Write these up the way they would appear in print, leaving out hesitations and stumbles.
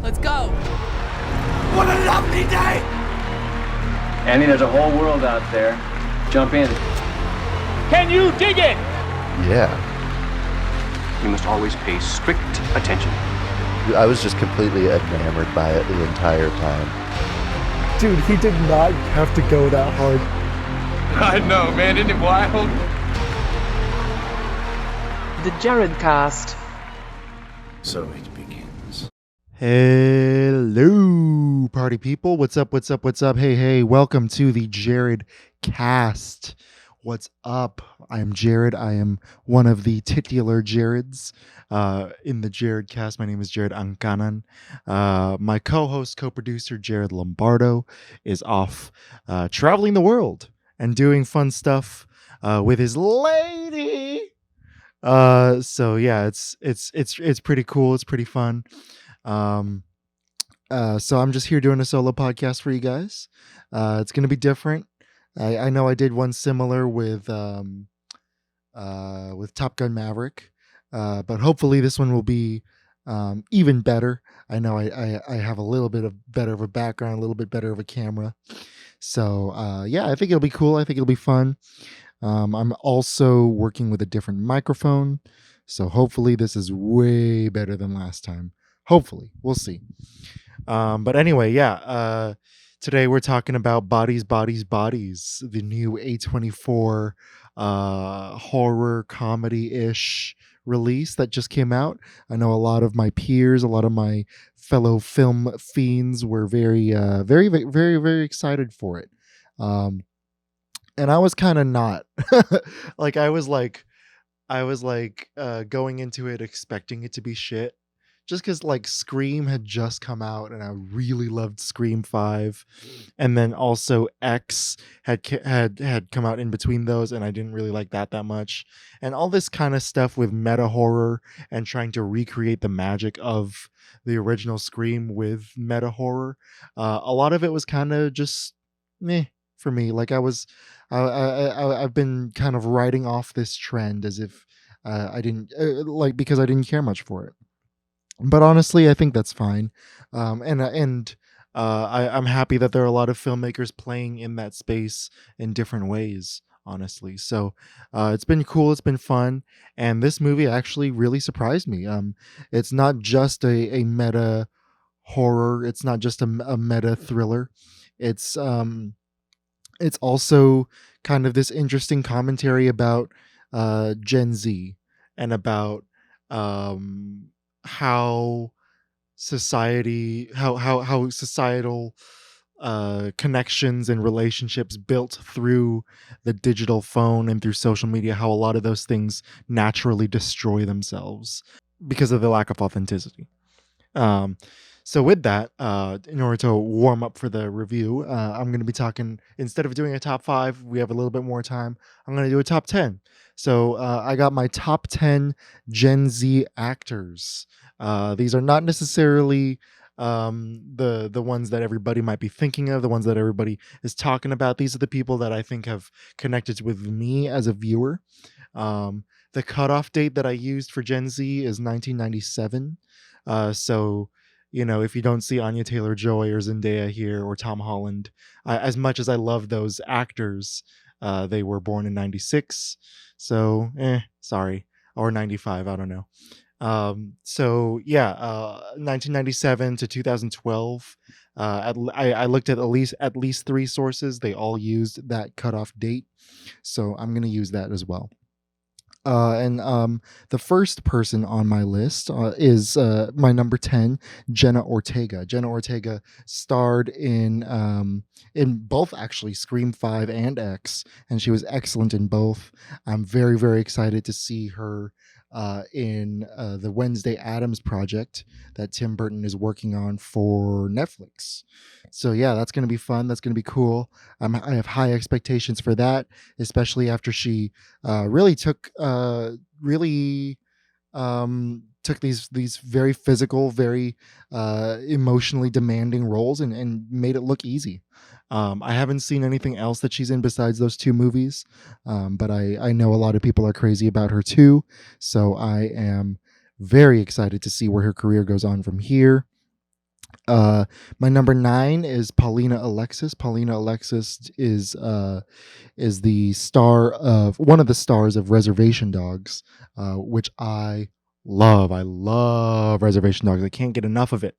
Let's go. What a lovely day! Andy, there's a whole world out there. Jump in. Can you dig it? Yeah. You must always pay strict attention. I was just completely enamored by it the entire time. Dude, he did not have to go that hard. I know, man, isn't it wild? The Jared Cast. So it begins. Hello, party people. What's up? What's up? What's up? Hey, welcome to the Jared Cast. What's up? I am Jared. I am one of the titular Jareds in the Jared Cast. My name is Jared Ancanan. My co-host, co-producer, Jared Lombardo, is off traveling the world and doing fun stuff with his lady. So yeah, it's pretty cool. It's pretty fun. So I'm just here doing a solo podcast for you guys. It's gonna be different. I know I did one similar with Top Gun Maverick, but hopefully this one will be even better. I know I have a little bit of better of a background, a little bit better of a camera. So yeah, I think it'll be cool. I think it'll be fun. I'm also working with a different microphone, so hopefully this is way better than last time. Hopefully, we'll see. But anyway, yeah. Today we're talking about Bodies, the new A24 horror comedy-ish release that just came out. I know a lot of my peers, a lot of my fellow film fiends were very excited for it. And I was kind of not. I was going into it expecting it to be shit. Just because Scream had just come out and I really loved Scream 5, and then also X had come out in between those and I didn't really like that much, and all this kind of stuff with meta horror and trying to recreate the magic of the original Scream with meta horror. A lot of it was kind of just meh for me. I've been kind of riding off this trend as if I didn't because I didn't care much for it. But honestly, I think that's fine. I'm happy that there are a lot of filmmakers playing in that space in different ways, honestly. So it's been cool. It's been fun. And this movie actually really surprised me. It's not just a meta horror. It's not just a meta thriller. It's also kind of this interesting commentary about Gen Z and about how societal connections and relationships built through the digital phone and through social media, how a lot of those things naturally destroy themselves because of the lack of authenticity. So with that, in order to warm up for the review, I'm going to be talking, instead of doing a top 5, we have a little bit more time, I'm going to do a top 10. So I got my top 10 Gen Z actors. These are not necessarily the ones that everybody might be thinking of, the ones that everybody is talking about. These are the people that I think have connected with me as a viewer. The cutoff date that I used for Gen Z is 1997. So, if you don't see Anya Taylor-Joy or Zendaya here or Tom Holland, as much as I love those actors, they were born in 96. So, sorry. Or 95, I don't know. 1997 to 2012. I looked at least 3 sources. They all used that cutoff date. So I'm going to use that as well. The first person on my list is my number 10, Jenna Ortega. Jenna Ortega starred in both, actually, Scream 5 and X, and she was excellent in both. I'm very, very excited to see her in the Wednesday Addams project that Tim Burton is working on for Netflix. So yeah, that's going to be fun. That's going to be cool. I have high expectations for that, especially after she really took these very physical, very emotionally demanding roles and made it look easy. I haven't seen anything else that she's in besides those 2 movies, but I know a lot of people are crazy about her too, so I am very excited to see where her career goes on from here. My number 9 is Paulina Alexis. Paulina Alexis is the star of one of the stars of Reservation Dogs, which I love. I love Reservation Dogs. I can't get enough of it.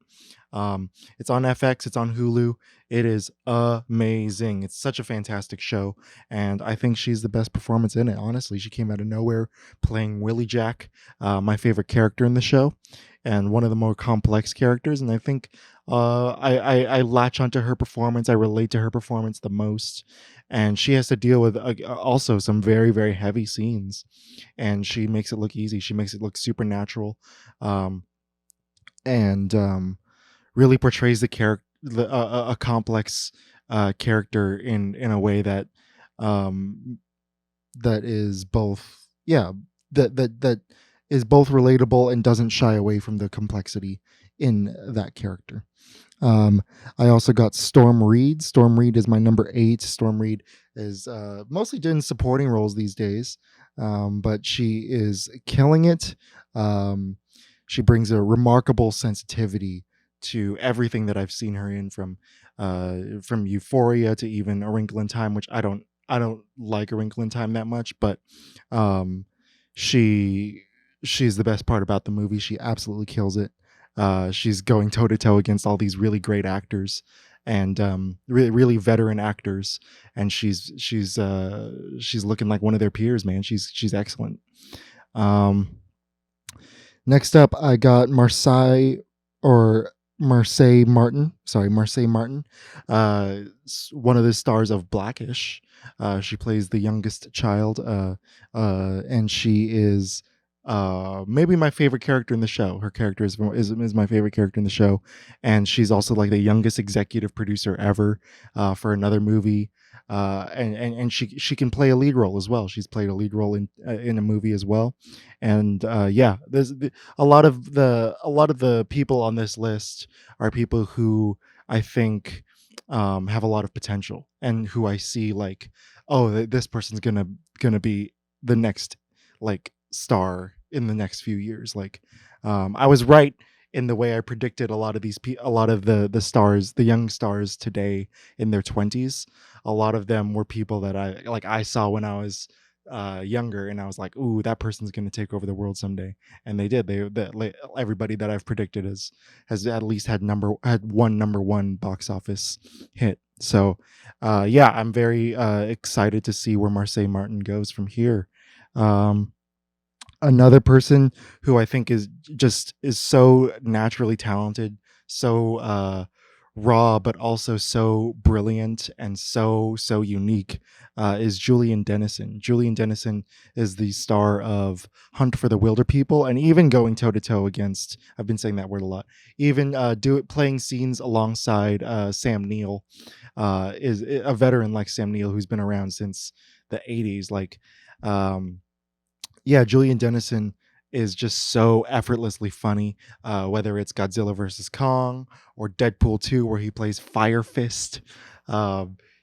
It's on FX. It's on Hulu. It is amazing. It's such a fantastic show, and I think she's the best performance in it. Honestly, she came out of nowhere playing Willie Jack, my favorite character in the show, and one of the more complex characters. And I think I latch onto her performance. I relate to her performance the most, and she has to deal with also some very, very heavy scenes, and she makes it look easy. She makes it look supernatural, and really portrays the character, a complex character in a way that that is both that is both relatable and doesn't shy away from the complexity in that character. I also got Storm Reed. Storm Reed is my number 8. Storm Reed is mostly doing supporting roles these days, but she is killing it. She brings a remarkable sensitivity to everything that I've seen her in, from Euphoria to even A Wrinkle in Time, which I don't like A Wrinkle in Time that much, but she's the best part about the movie. She absolutely kills it. She's going toe to toe against all these really great actors and really, really veteran actors, and she's looking like one of their peers, man. She's excellent. Next up, I got Marseille Martin. One of the stars of Blackish. She plays the youngest child, and she is maybe my favorite character in the show. Her character is my favorite character in the show, and she's also like the youngest executive producer ever for another movie. And she can play a lead role as well. She's played a lead role in a movie as well, and there's a lot of the people on this list are people who I think have a lot of potential, and who I see like, oh, this person's gonna be the next like star in the next few years. Like, I was right in the way I predicted a lot of the stars, the young stars today in their 20s. A lot of them were people that I saw when I was younger, and I was like, ooh, that person's going to take over the world someday. And they did. Everybody that I've predicted has at least had one number 1 box office hit. So I'm very excited to see where Marseille Martin goes from here. Another person who I think is so naturally talented, so raw, but also so brilliant and so unique, is Julian Dennison. Julian Dennison is the star of Hunt for the Wilder People, and even going toe to toe against, I've been saying that word a lot, even playing scenes alongside Sam Neill, is a veteran like Sam Neill who's been around since the 80s. Like, Julian Dennison is just so effortlessly funny, whether it's Godzilla vs. Kong or Deadpool 2, where he plays Fire Fist.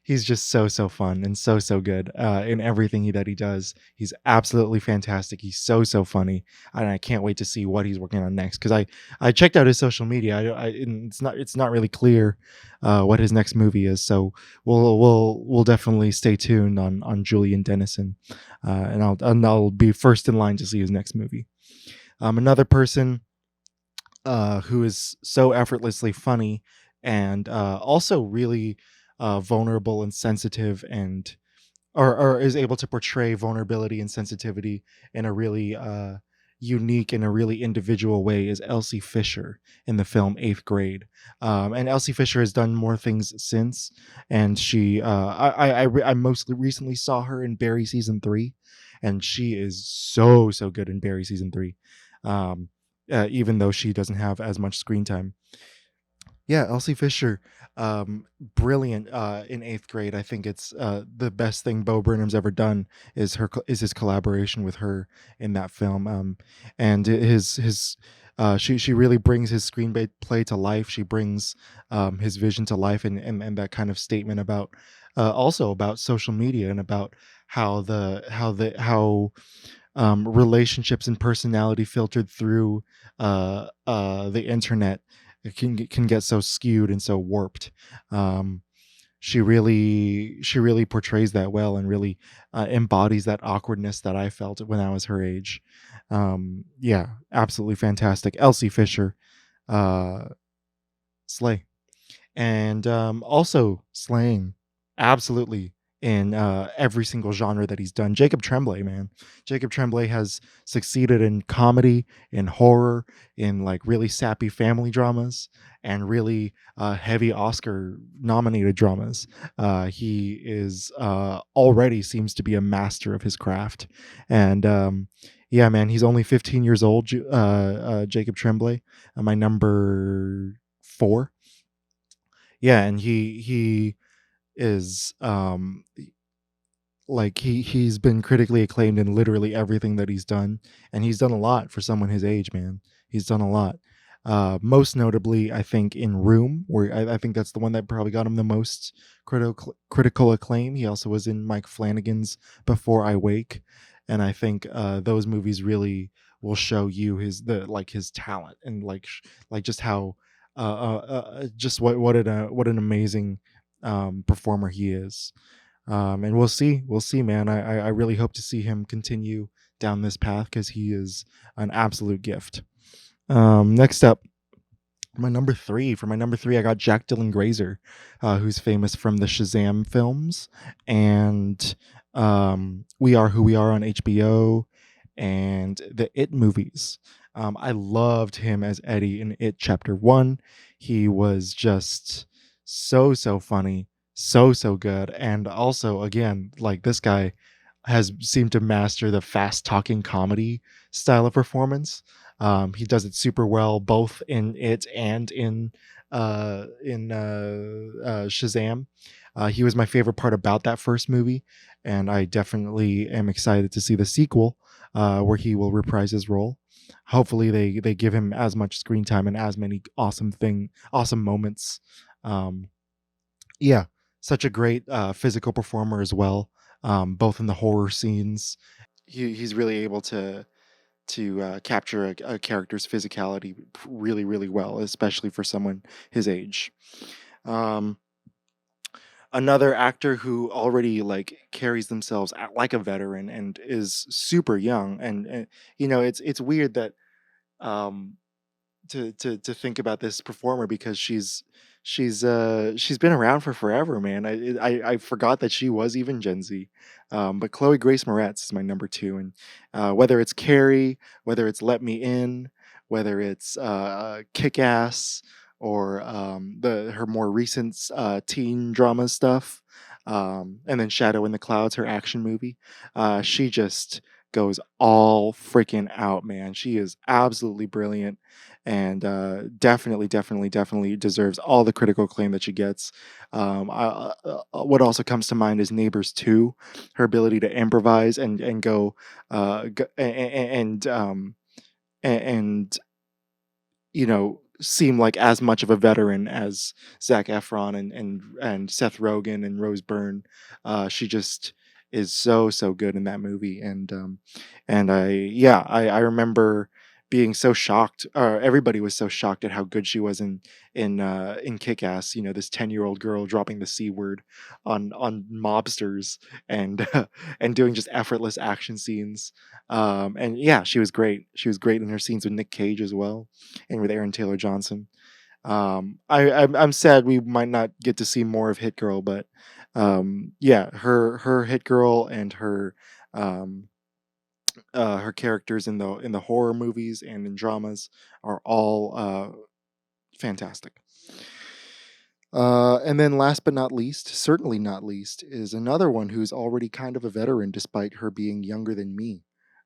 He's just so fun and so good in everything that he does. He's absolutely fantastic. He's so funny, and I can't wait to see what he's working on next. Because I checked out his social media. It's not really clear what his next movie is. So we'll definitely stay tuned on Julian Dennison, and I'll be first in line to see his next movie. Another person who is so effortlessly funny and also really vulnerable and sensitive, and or is able to portray vulnerability and sensitivity in a really unique and a really individual way, is Elsie Fisher in the film 8th Grade. And Elsie Fisher has done more things since, and she I mostly recently saw her in Barry season 3, and she is so good in Barry season 3, even though she doesn't have as much screen time. Elsie Fisher, brilliant in 8th Grade. I think it's the best thing Bo Burnham's ever done is his collaboration with her in that film. And she really brings his screenplay to life. She brings his vision to life, and that kind of statement about also about social media, and about how relationships and personality filtered through the internet it can get so skewed and so warped. She really portrays that well and really embodies that awkwardness that I felt when I was her age. Yeah, absolutely fantastic. Elsie Fisher, uh, slay, and also slaying absolutely in every single genre that he's done. Jacob Tremblay, man. Jacob Tremblay has succeeded in comedy, in horror, in like really sappy family dramas, and really heavy Oscar nominated dramas. He is already seems to be a master of his craft. And yeah, man, he's only 15 years old, Jacob Tremblay, my number 4. Yeah, and he is like he's been critically acclaimed in literally everything that he's done, and he's done a lot for someone his age, man. He's done a lot. Most notably, I think in Room, where I think that's the one that probably got him the most critical acclaim. He also was in Mike Flanagan's Before I Wake, and I think those movies really will show you his talent and like just how just what an amazing performer he is. And we'll see, man. I really hope to see him continue down this path because he is an absolute gift. Next up, my number 3. For my number 3, I got Jack Dylan Grazer, who's famous from the Shazam films and We Are Who We Are on HBO and the It movies. I loved him as Eddie in It Chapter 1. He was just so funny, so good, and also again, like, this guy has seemed to master the fast talking comedy style of performance. He does it super well both in It and in Shazam. He was my favorite part about that first movie, and I definitely am excited to see the sequel, where he will reprise his role. Hopefully they give him as much screen time and as many awesome moments. Yeah, such a great physical performer as well, both in the horror scenes. He's really able to capture a character's physicality really well, especially for someone his age. Another actor who already like carries themselves like a veteran and is super young, and it's weird that um to think about this performer because she's been around for forever, man. I forgot that she was even Gen Z. But Chloe Grace Moretz is my number 2, and whether it's Carrie, whether it's Let Me In, whether it's Kick Ass, or her more recent teen drama stuff, and then Shadow in the Clouds, her action movie, she just goes all freaking out, man. She is absolutely brilliant, and definitely deserves all the critical acclaim that she gets. What also comes to mind is Neighbors 2, her ability to improvise and go, and seem like as much of a veteran as Zac Efron and Seth Rogen and Rose Byrne. She just is so good in that movie, and I remember being so shocked. Everybody was so shocked at how good she was in Kick-Ass. This 10-year-old girl dropping the C word on mobsters and and doing just effortless action scenes. And yeah, she was great. She was great in her scenes with Nick Cage as well, and with Aaron Taylor Johnson. I'm sad we might not get to see more of Hit Girl, but yeah, her Hit Girl and her characters in the horror movies and in dramas are all fantastic. And then last but not least, certainly not least, is another one who's already kind of a veteran despite her being younger than me.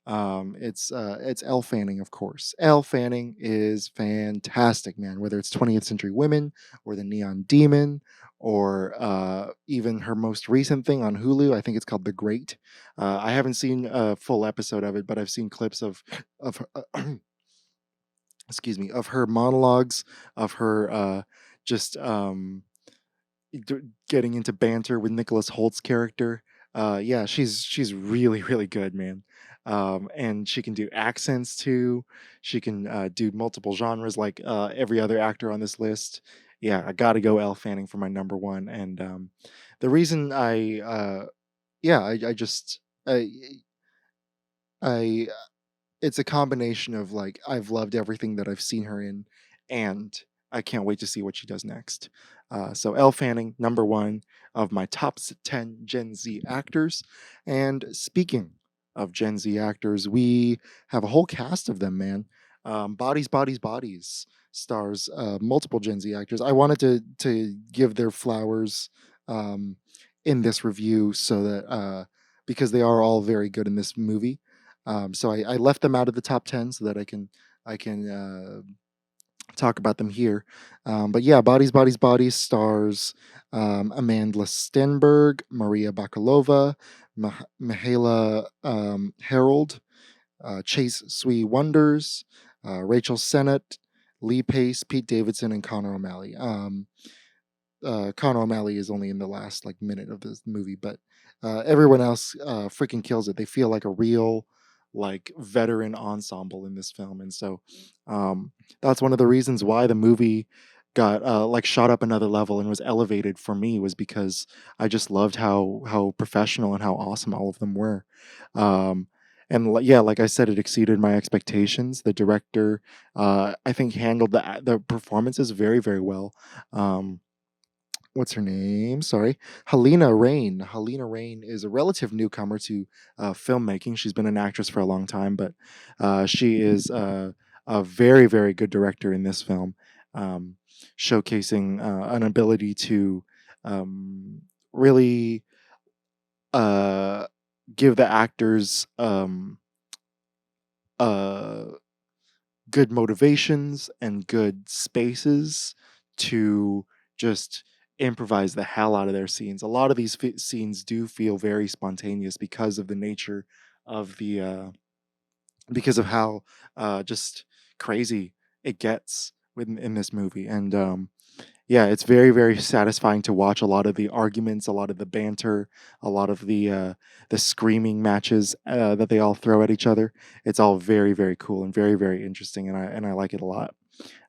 It's Elle Fanning, of course. Elle Fanning is fantastic, man. Whether it's 20th Century Women or The Neon Demon, or even her most recent thing on Hulu, I think it's called The Great. I haven't seen a full episode of it, but I've seen clips of her, excuse me, of her monologues, of her just getting into banter with Nicholas Holt's character. Yeah, she's really really good, man. And she can do accents too. She can do multiple genres like every other actor on this list. Yeah, I got to go Elle Fanning for my number one. And the reason yeah, I just I it's a combination of like I've loved everything that I've seen her in, and I can't wait to see what she does next. So Elle Fanning, number one of my top 10 Gen Z actors. And speaking of Gen Z actors, we have a whole cast of them, man. Bodies, Bodies, Bodies stars multiple Gen Z actors. I wanted to give their flowers um, in this review so that because they are all very good in this movie. So I left them out of the top 10 so that I can talk about them here. But yeah, Bodies, Bodies, Bodies stars Amanda Stenberg, Maria Bakalova, Mahala Harold, Chase Sui Wonders, Rachel Sennett, Lee Pace, Pete Davidson, and Connor O'Malley. Connor O'Malley is only in the last like minute of this movie, but everyone else freaking kills it. They feel like a real like veteran ensemble in this film, and so that's one of the reasons why the movie got like shot up another level and was elevated for me was because I just loved how professional and how awesome all of them were. And yeah, like I said, it exceeded my expectations. The director, I think, handled the performances very, very well. Um, what's her name? Sorry, Helena Rayne. Helena Rayne is a relative newcomer to filmmaking. She's been an actress for a long time, but she is a very, very good director in this film, um, showcasing an ability to really uh, give the actors uh, good motivations and good spaces to just improvise the hell out of their scenes. A lot of these scenes do feel very spontaneous because of the nature of the because of how just crazy it gets in this movie. And yeah, it's very very satisfying to watch a lot of the arguments, a lot of the banter, a lot of the screaming matches that they all throw at each other. It's all very very cool and very very interesting, and I like it a lot.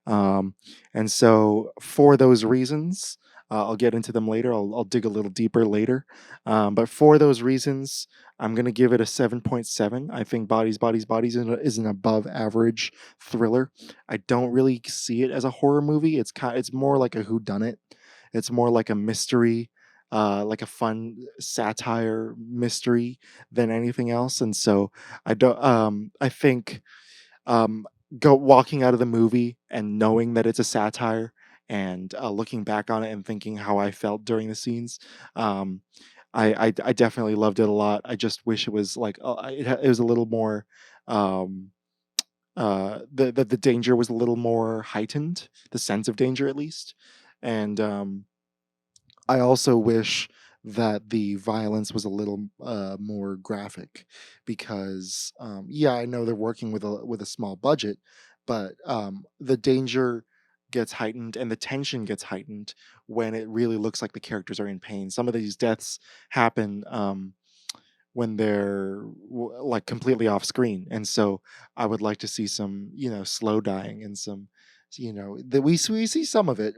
Um, and so, for those reasons, I'll get into them later. I'll dig a little deeper later. But for those reasons, I'm going to give it a 7.7. I think Bodies, Bodies, Bodies is an above average thriller. I don't really see it as a horror movie. It's more like a whodunit. It's more like a mystery, like a fun satire mystery than anything else. And so I think um, go walking out of the movie and knowing that it's a satire and looking back on it and thinking how I felt during the scenes. Um, I definitely loved it a lot. I just wish it was like it was a little more. Um, the danger was a little more heightened, the sense of danger at least, and I also wish that the violence was a little more graphic because yeah, I know they're working with a small budget, but the danger gets heightened and the tension gets heightened when it really looks like the characters are in pain. Some of these deaths happen when they're like completely off screen, and so I would like to see some slow dying and some that we see some of it,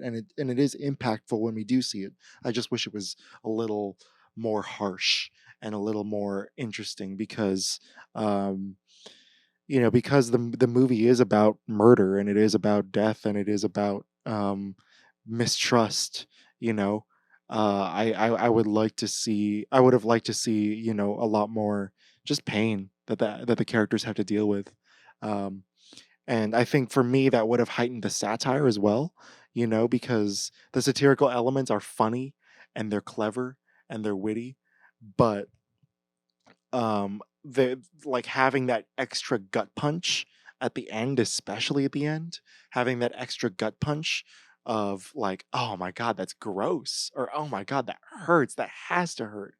and it is impactful when we do see it. I just wish it was a little more harsh and a little more interesting because um because the movie is about murder and it is about death and it is about mistrust. you know I would like to see, I would have liked to see a lot more just pain that the characters have to deal with. um and I think for me, that would have heightened the satire as well, because the satirical elements are funny and they're clever and they're witty, but the like having that extra gut punch at the end, especially at the end, having that extra gut punch of like, oh my god, that's gross, or oh my god, that hurts, that has to hurt.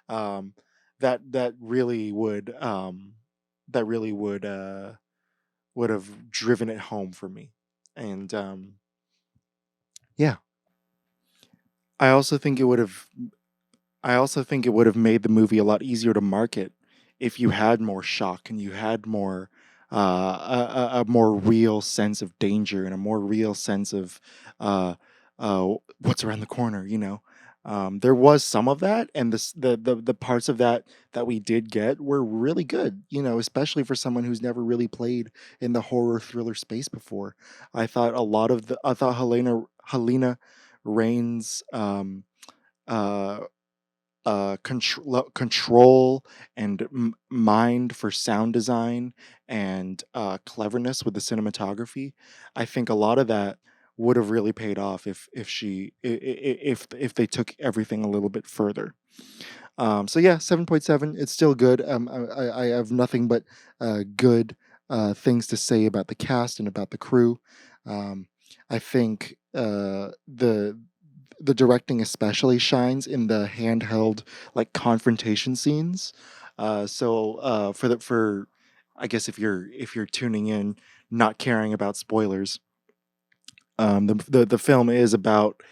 Um, that really would have driven it home for me. And yeah, I also think it would have I also think it would have made the movie a lot easier to market if you had more shock and you had more a more real sense of danger and a more real sense of uh, what's around the corner. There was some of that, and the parts of that that we did get were really good. Especially for someone who's never really played in the horror thriller space before. I thought Helena Rayne's uh, control and mind for sound design and cleverness with the cinematography. I think a lot of that would have really paid off if they took everything a little bit further. So yeah, 7.7. It's still good. I have nothing but good things to say about the cast and about the crew. I think the directing especially shines in the handheld like confrontation scenes. For I guess if you're tuning in, not caring about spoilers, the film is about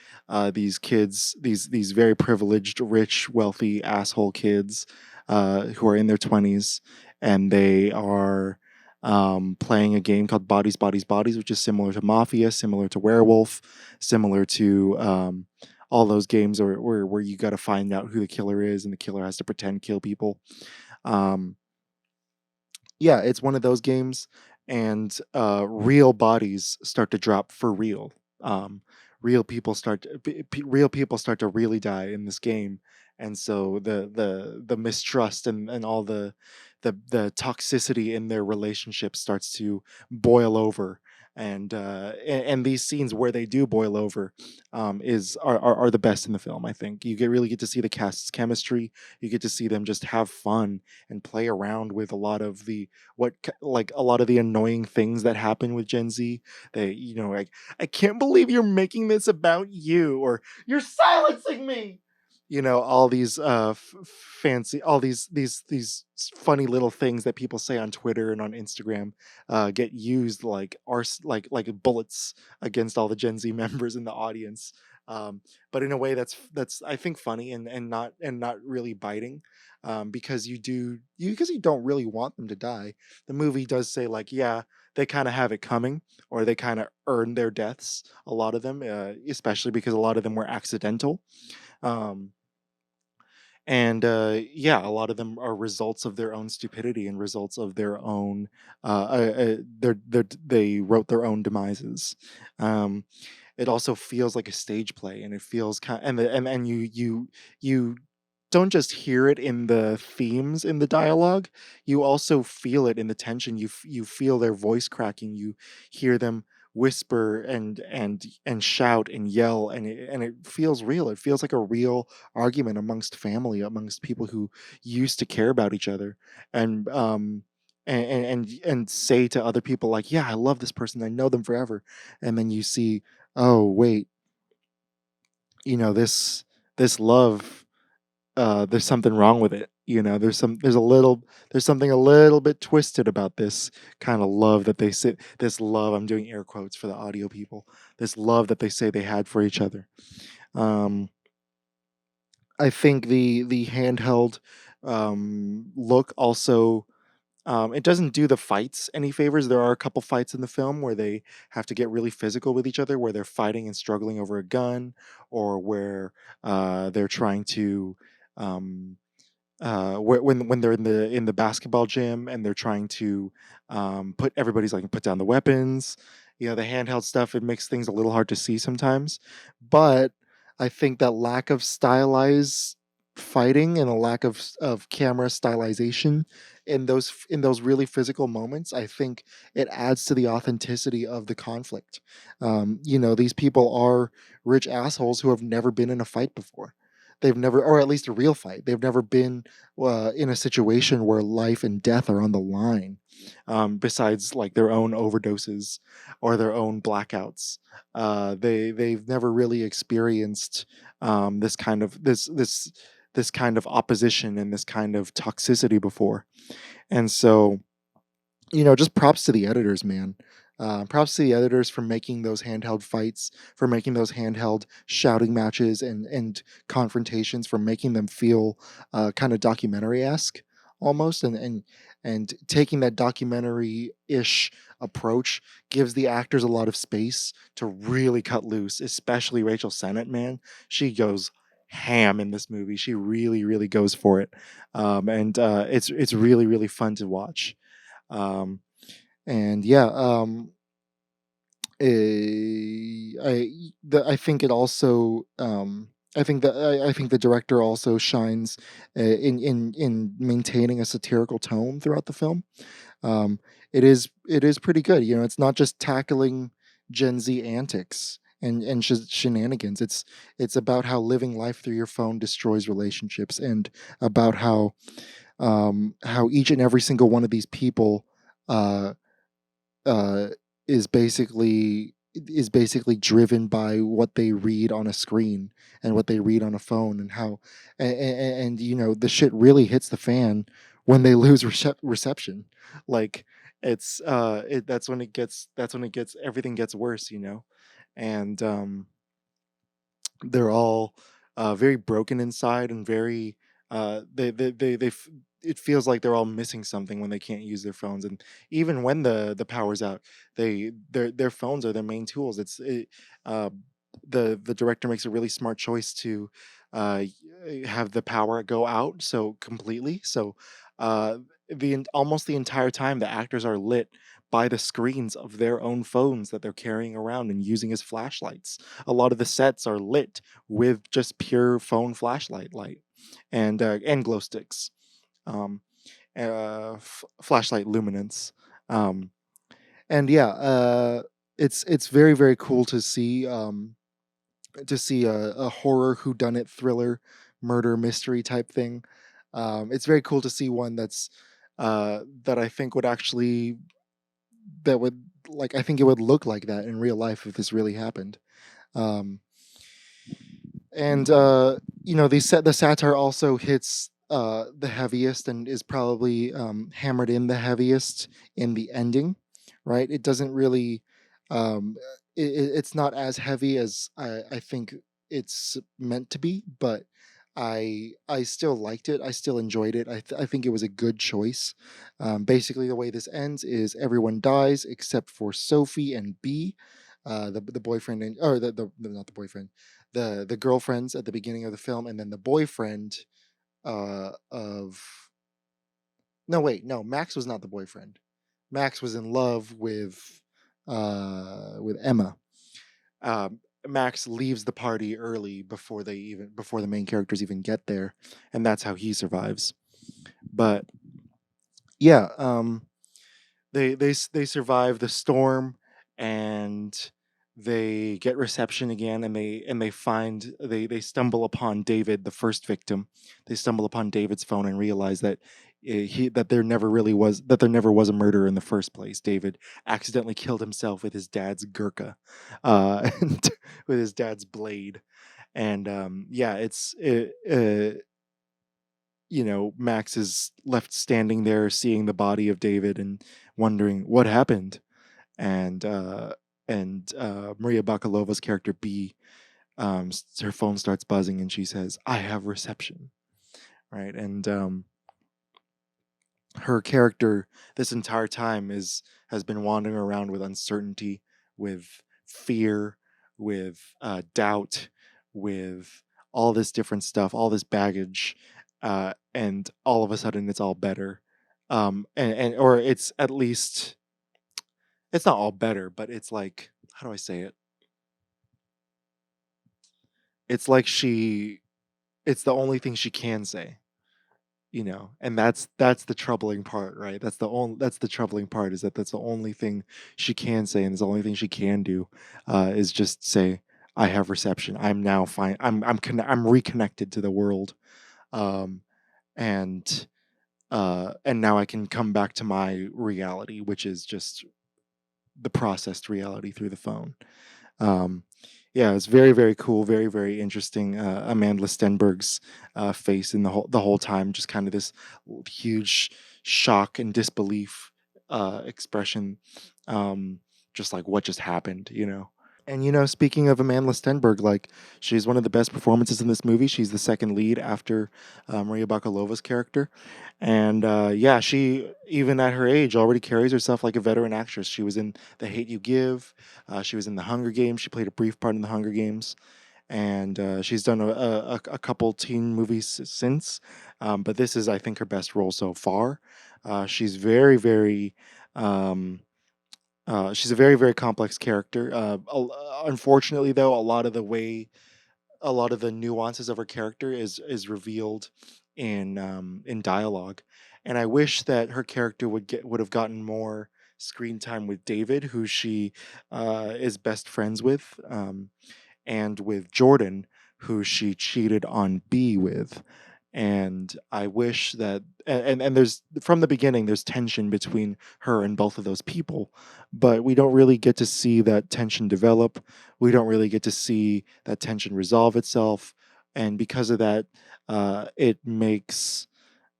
these kids, these very privileged, rich, wealthy asshole kids who are in their 20s, and they are playing a game called Bodies, Bodies, Bodies, which is similar to Mafia, similar to Werewolf, similar to all those games where you got to find out who the killer is, and the killer has to pretend kill people. Um, yeah, it's one of those games, and real bodies start to drop for real. Um, real people start to really die in this game, and so the mistrust and all the toxicity in their relationship starts to boil over. And these scenes where they do boil over are the best in the film. I think you really get to see the cast's chemistry. You get to see them just have fun and play around with a lot of a lot of the annoying things that happen with Gen Z. Like, I can't believe you're making this about you, or you're silencing me. All these fancy, all these funny little things that people say on Twitter and on Instagram get used like bullets against all the Gen Z members in the audience. But in a way that's I think funny and not really biting, because because you don't really want them to die. The movie does say, like, yeah, they kind of have it coming, or they kind of earn their deaths. A lot of them, especially because a lot of them were accidental. Um, and yeah, a lot of them are results of their own stupidity and results of their own they wrote their own demises. um it also feels like a stage play, and it feels kind and you don't just hear it in the themes in the dialogue, you also feel it in the tension. You feel their voice cracking, you hear them whisper and shout and yell, and it feels real. It feels like a real argument amongst family, amongst people who used to care about each other, and and say to other people, like, yeah, I love this person, I know them forever. And then you see, oh wait, this love, there's something wrong with it. There's something a little bit twisted about this kind of love that they say, this love, I'm doing air quotes for the audio people, this love that they say they had for each other. Um, I think the handheld look also, it doesn't do the fights any favors. There are a couple fights in the film where they have to get really physical with each other, where they're fighting and struggling over a gun, or where they're trying to um, when they're in the basketball gym and they're trying to put down the weapons. The handheld stuff, it makes things a little hard to see sometimes. But I think that lack of stylized fighting and a lack of camera stylization in those really physical moments, I think it adds to the authenticity of the conflict. These people are rich assholes who have never been in a fight before. They've never, or at least a real fight. They've never been in a situation where life and death are on the line, besides like their own overdoses or their own blackouts. They've never really experienced this kind of opposition and this kind of toxicity before. And so, just props to the editors, man. Props to the editors for making those handheld fights, for making those handheld shouting matches and confrontations, for making them feel kind of documentary-esque almost, and taking that documentary-ish approach gives the actors a lot of space to really cut loose, especially Rachel Sennett, man. She goes ham in this movie. She really, really goes for it. And it's really, really fun to watch. And yeah, I think it also I think the director also shines in maintaining a satirical tone throughout the film. It is pretty good. You know, it's not just tackling Gen Z antics and shenanigans. It's about how living life through your phone destroys relationships, and about how each and every single one of these people uh, uh, is basically driven by what they read on a screen and what they read on a phone, and how and you know, the shit really hits the fan when they lose reception. Like that's when it gets everything gets worse, you know. And they're all very broken inside, and very it feels like they're all missing something when they can't use their phones. And even when the power's out, their phones are their main tools. Uh, the director makes a really smart choice to have the power go out so completely. So almost the entire time the actors are lit by the screens of their own phones that they're carrying around and using as flashlights. A lot of the sets are lit with just pure phone flashlight light and glow sticks, um, flashlight luminance. Um, and yeah, it's very, very cool to see a horror whodunit thriller murder mystery type thing. It's very cool to see one that I think would actually that would like I think it would look like that in real life if this really happened. Um, and you know, the satire also hits the heaviest, and is probably hammered in the heaviest in the ending. Right? It doesn't really it's not as heavy as I think it's meant to be, but I still liked it. I still enjoyed it. I think it was a good choice. Basically, the way this ends is everyone dies except for Sophie and B, the boyfriend, or not the boyfriend, the girlfriends at the beginning of the film, and then the boyfriend of no, wait, no, Max was not the boyfriend. Max was in love with Emma. Max leaves the party early before the main characters even get there, and that's how he survives. But yeah, they survive the storm, and they get reception again, and they stumble upon David, the first victim. They stumble upon David's phone and realize that there never was a murder in the first place. David accidentally killed himself with his dad's Gurkha, and with his dad's blade. And yeah, you know, Max is left standing there seeing the body of David and wondering what happened. And Maria Bakalova's character B, her phone starts buzzing, and she says, "I have reception." Right? And her character this entire time has been wandering around with uncertainty, with fear, with doubt, with all this different stuff, all this baggage, and all of a sudden it's all better. And or it's at least, it's not all better, but it's like, how do I say it? It's like it's the only thing she can say, you know. And that's the troubling part, right? That's the troubling part, is that that's the only thing she can say, and it's the only thing she can do, is just say, "I have reception. I'm now fine. I'm reconnected to the world, um, and now I can come back to my reality, which is just the processed reality through the phone." Um, yeah, it's very, very cool, very, very interesting. Amanda Stenberg's face in the whole time, just kind of this huge shock and disbelief expression. just like what just happened, you know. And speaking of Amanda Stenberg, like she's one of the best performances in this movie. She's the second lead after Maria Bakalova's character, and yeah, she even at her age already carries herself like a veteran actress. She was in The Hate You Give. She was in The Hunger Games. She played a brief part in The Hunger Games, and she's done a couple teen movies since. But this is, I think, her best role so far. She's very, very. She's a very, very complex character. Unfortunately, though, a lot of the nuances of her character is revealed in dialogue, and I wish that her character would have gotten more screen time with David, who she is best friends with, and with Jordan, who she cheated on B with. And I wish that, and there's from the beginning, there's tension between her and both of those people, but we don't really get to see that tension develop. We don't really get to see that tension resolve itself. And because of that, it makes,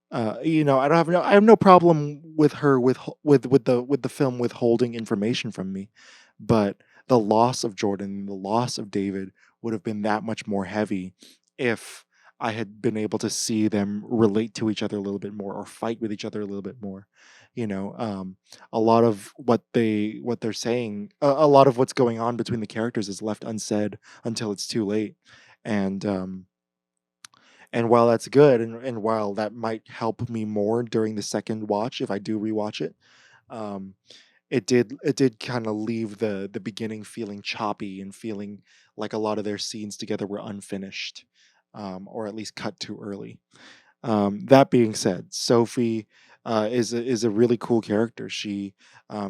I have no problem with her with the film withholding information from me, but the loss of Jordan, the loss of David would have been that much more heavy if I had been able to see them relate to each other a little bit more or fight with each other a little bit more. A lot of what they're saying, a lot of what's going on between the characters is left unsaid until it's too late. And while that's good, and while that might help me more during the second watch if I do rewatch it, um, it did kind of leave the beginning feeling choppy and feeling like a lot of their scenes together were unfinished, or at least cut too early. That being said, Sophie is a really cool character. She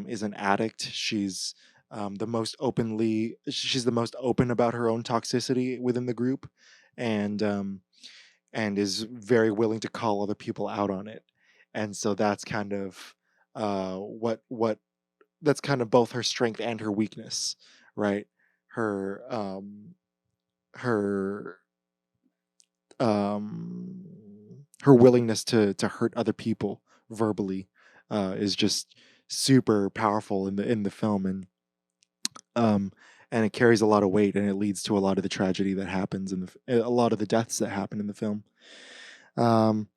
is an addict. She's the most open about her own toxicity within the group, and is very willing to call other people out on it. And so that's kind of what that's kind of both her strength and her weakness, right? Her her um her willingness to hurt other people verbally is just super powerful in the film, um and it carries a lot of weight, and it leads to a lot of the tragedy that happens a lot of the deaths that happen in the film. um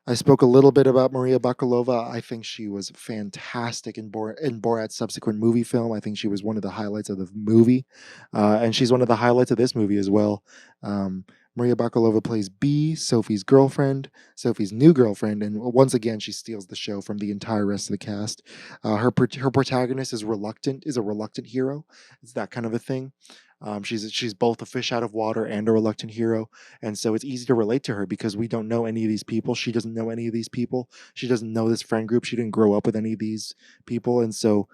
I spoke a little bit about Maria Bakalova. I think she was fantastic in Borat's subsequent movie film. I think she was one of the highlights of the movie, and she's one of the highlights of this movie as well. Um, Maria Bakalova plays B, Sophie's girlfriend, Sophie's new girlfriend, and once again she steals the show from the entire rest of the cast. Her protagonist is a reluctant hero. It's that kind of a thing. She's both a fish out of water and a reluctant hero, and so it's easy to relate to her because we don't know any of these people. She doesn't know any of these people. She doesn't know this friend group. She didn't grow up with any of these people, and so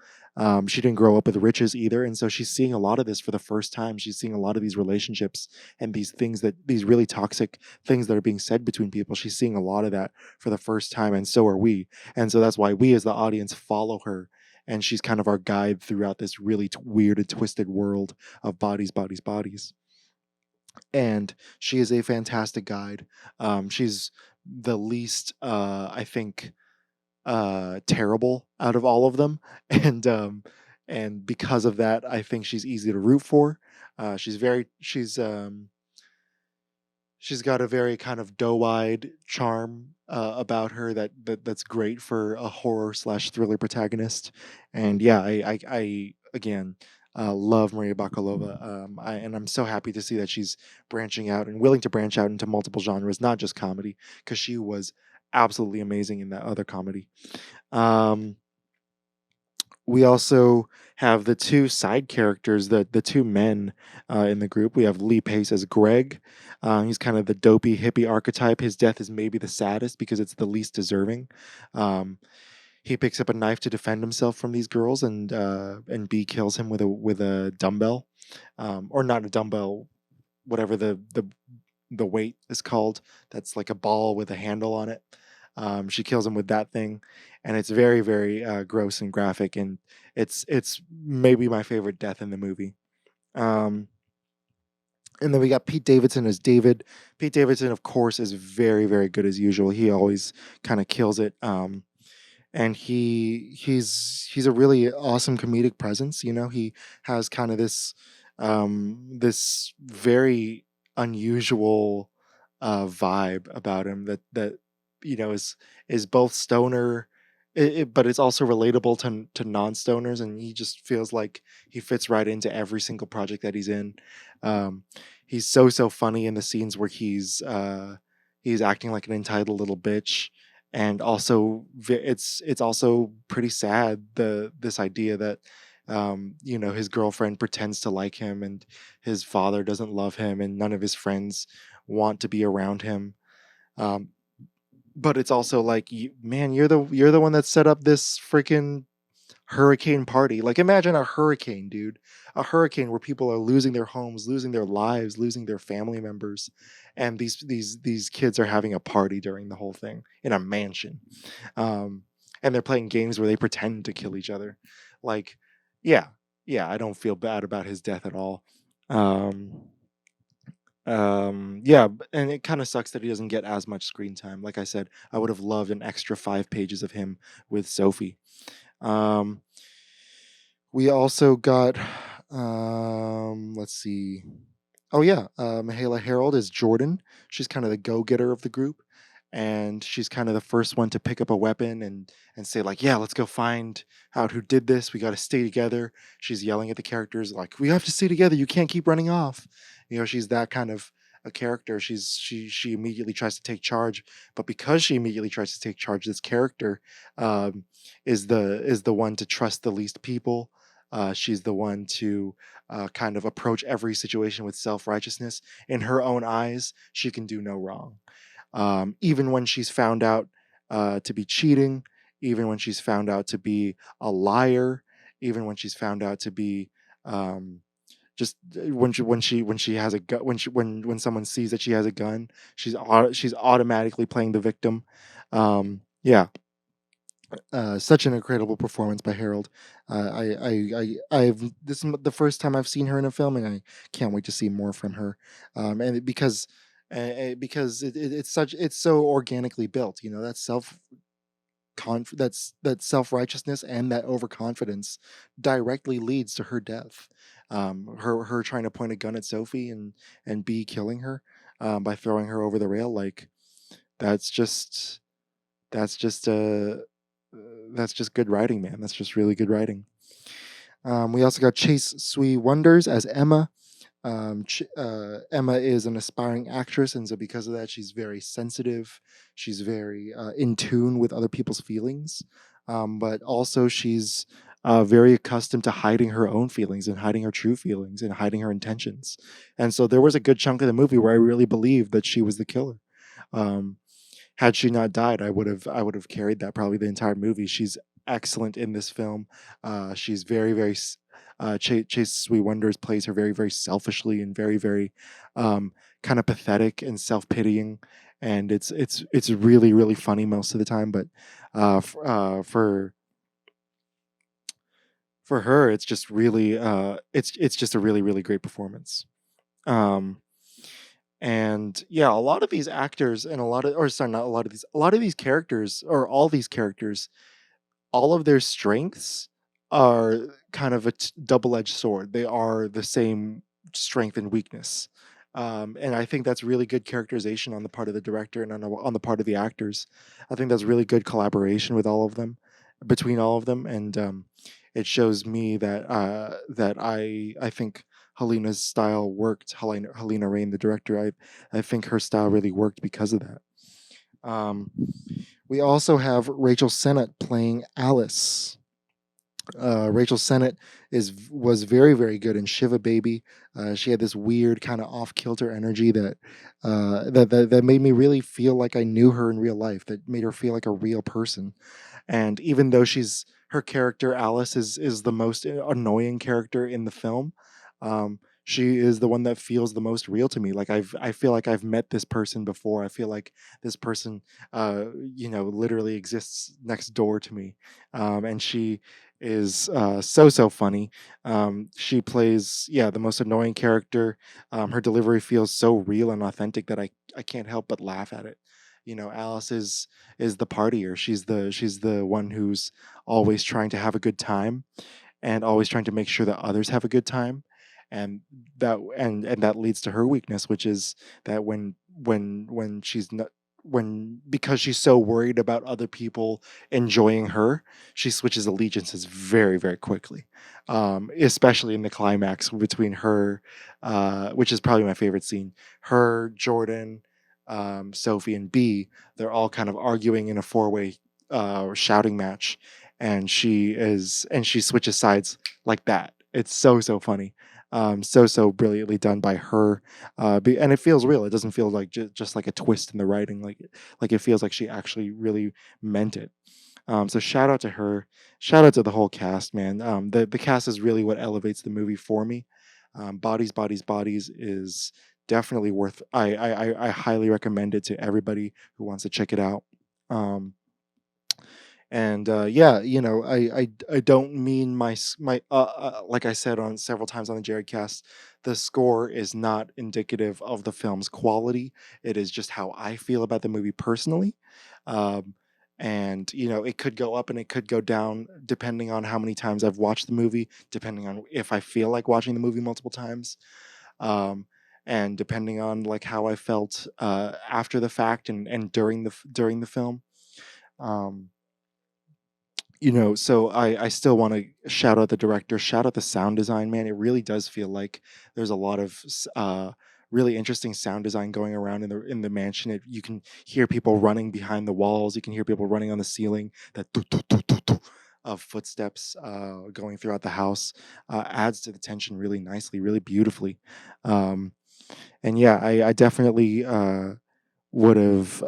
she didn't grow up with riches either. And so she's seeing a lot of this for the first time. She's seeing a lot of these relationships and these really toxic things that are being said between people. She's seeing a lot of that for the first time, and so are we. And so that's why we, as the audience, follow her, and she's kind of our guide throughout this really weird and twisted world of bodies, bodies, bodies. And she is a fantastic guide. She's the least, I think, terrible out of all of them, and because of that, I think she's easy to root for. She's got a very kind of doe-eyed charm about her that's great for a horror slash thriller protagonist. And yeah, I again love Maria Bakalova. And I'm so happy to see that she's branching out and willing to branch out into multiple genres, not just comedy, because she was absolutely amazing in that other comedy. Um, we also have the two side characters, the two men in the group. We have Lee Pace as Greg. He's kind of the dopey hippie archetype. His death is maybe the saddest because it's the least deserving. He picks up a knife to defend himself from these girls, and B kills him with a dumbbell, or not a dumbbell, whatever the weight is called. That's like a ball with a handle on it. She kills him with that thing, and it's very, very gross and graphic, and it's maybe my favorite death in the movie. And then we got Pete Davidson as David. Pete Davidson, of course, is very, very good as usual. He always kind of kills it. and he's a really awesome comedic presence. You know, he has kind of this very unusual vibe about him that you know is both stoner, but it's also relatable to non-stoners, and he just feels like he fits right into every single project that he's in. Um, he's so funny in the scenes where he's acting like an entitled little bitch, and also it's also pretty sad, this idea that you know, his girlfriend pretends to like him, and his father doesn't love him, and none of his friends want to be around him. Um, but it's also like, man, you're the one that set up this freaking hurricane party. Like, imagine a hurricane, dude. A hurricane where people are losing their homes, losing their lives, losing their family members, and these kids are having a party during the whole thing in a mansion. And they're playing games where they pretend to kill each other. Like, yeah, yeah, I don't feel bad about his death at all. Um, yeah, and it kind of sucks that he doesn't get as much screen time. Like I said, I would have loved an extra 5 pages of him with Sophie. Um, we also got, let's see. Oh yeah, Mahala Harold is Jordan. She's kind of the go-getter of the group, and she's kind of the first one to pick up a weapon and say like, "Yeah, let's go find out who did this. We got to stay together." She's yelling at the characters like, "We have to stay together. You can't keep running off." You know, she's that kind of a character. She immediately tries to take charge, but because she immediately tries to take charge, this character um, is the one to trust the least people. She's the one to kind of approach every situation with self righteousness. In her own eyes, she can do no wrong. Even when she's found out to be cheating, even when she's found out to be a liar, even when she's found out to be just when she has a gun, when someone sees that she has a gun, she's automatically playing the victim. Yeah, such an incredible performance by Harold. I've this is the first time I've seen her in a film, and I can't wait to see more from her. And because it's so organically built. You know, that self righteousness and that overconfidence directly leads to her death. Her trying to point a gun at Sophie and B killing her by throwing her over the rail. Like, that's just that's just uh that's just good writing, man. That's just really good writing. We also got Chase Sui Wonders as Emma. Emma is an aspiring actress, and so because of that, she's very sensitive. She's very in tune with other people's feelings, but also she's very accustomed to hiding her own feelings and hiding her true feelings and hiding her intentions. And so there was a good chunk of the movie where I really believed that she was the killer. Um, had she not died, I would have carried that probably the entire movie. She's excellent in this film. She's Chase Sweet Wonders plays her very selfishly and very kind of pathetic and self pitying, and it's really funny most of the time. But for her, it's just really it's just a really great performance. Um, and yeah, a lot of these actors and not a lot of these characters, or all these characters, all of their strengths are kind of a double-edged sword. They are the same strength and weakness. And I think that's really good characterization on the part of the director and on the part of the actors. I think that's really good collaboration with all of them, between all of them, and it shows me that I think Helena's style worked. Helena Rayne, the director, I think her style really worked because of that. We also have Rachel Sennett playing Alice. Rachel Sennett was very good in Shiva Baby. She had this weird kind of off kilter energy that made me really feel like I knew her in real life. That made her feel like a real person. And even though her character Alice is the most annoying character in the film, she is the one that feels the most real to me. Like, I feel like I've met this person before. I feel like this person, literally exists next door to me. And she is so funny. She plays, the most annoying character. Her delivery feels so real and authentic that I can't help but laugh at it. Alice is the partier. She's the one who's always trying to have a good time and always trying to make sure that others have a good time. And that leads to her weakness, which is that when she's not because she's so worried about other people enjoying her, she switches allegiances very, very quickly. Especially in the climax between her, which is probably my favorite scene. Her, Jordan, Sophie, and B. They're all kind of arguing in a four-way shouting match, and she switches sides like that. It's so funny. So brilliantly done by her, and it feels real. It doesn't feel like just like a twist in the writing. Like it feels like she actually really meant it. So shout out to her. Shout out to the whole cast, man. The cast is really what elevates the movie for me. Bodies is definitely worth. I highly recommend it to everybody who wants to check it out. And yeah, I don't mean my like I said on several times on the Jared cast, the score is not indicative of the film's quality. It is just how I feel about the movie personally. And it could go up and it could go down depending on how many times I've watched the movie, depending on if I feel like watching the movie multiple times. And depending on like how I felt after the fact and during the film. So I still want to shout out the director, shout out the sound design, man. It really does feel like there's a lot of really interesting sound design going around in the mansion. You can hear people running behind the walls. You can hear people running on the ceiling. That of footsteps going throughout the house adds to the tension really nicely, really beautifully. And yeah, I definitely would have.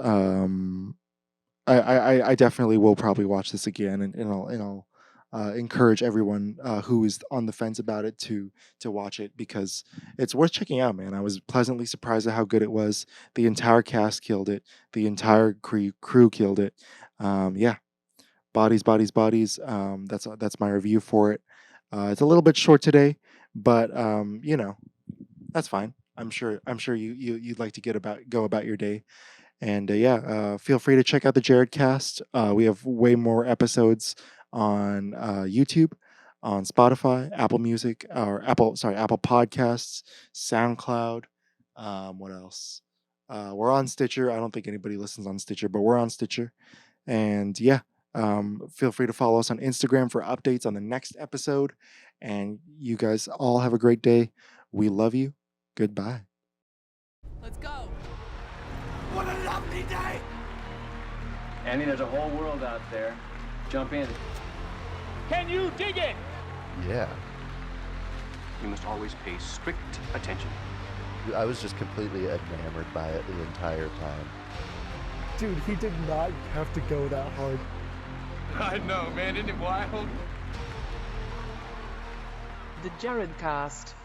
I definitely will probably watch this again, and I'll encourage everyone who is on the fence about it to watch it, because it's worth checking out, man. I was pleasantly surprised at how good it was. The entire cast killed it. The entire crew killed it. Yeah, bodies. That's my review for it. It's a little bit short today, but that's fine. I'm sure you'd like to go about your day. And feel free to check out the Jared cast. We have way more episodes on YouTube, on Spotify, Apple Music, or Apple Podcasts, SoundCloud. What else? We're on Stitcher. I don't think anybody listens on Stitcher, but we're on Stitcher. And yeah, feel free to follow us on Instagram for updates on the next episode. And you guys all have a great day. We love you. Goodbye. Let's go. What a lovely day! Annie, there's a whole world out there. Jump in. Can you dig it? Yeah. You must always pay strict attention. I was just completely enamored by it the entire time. Dude, he did not have to go that hard. I know, man. Isn't it wild? The Jared cast.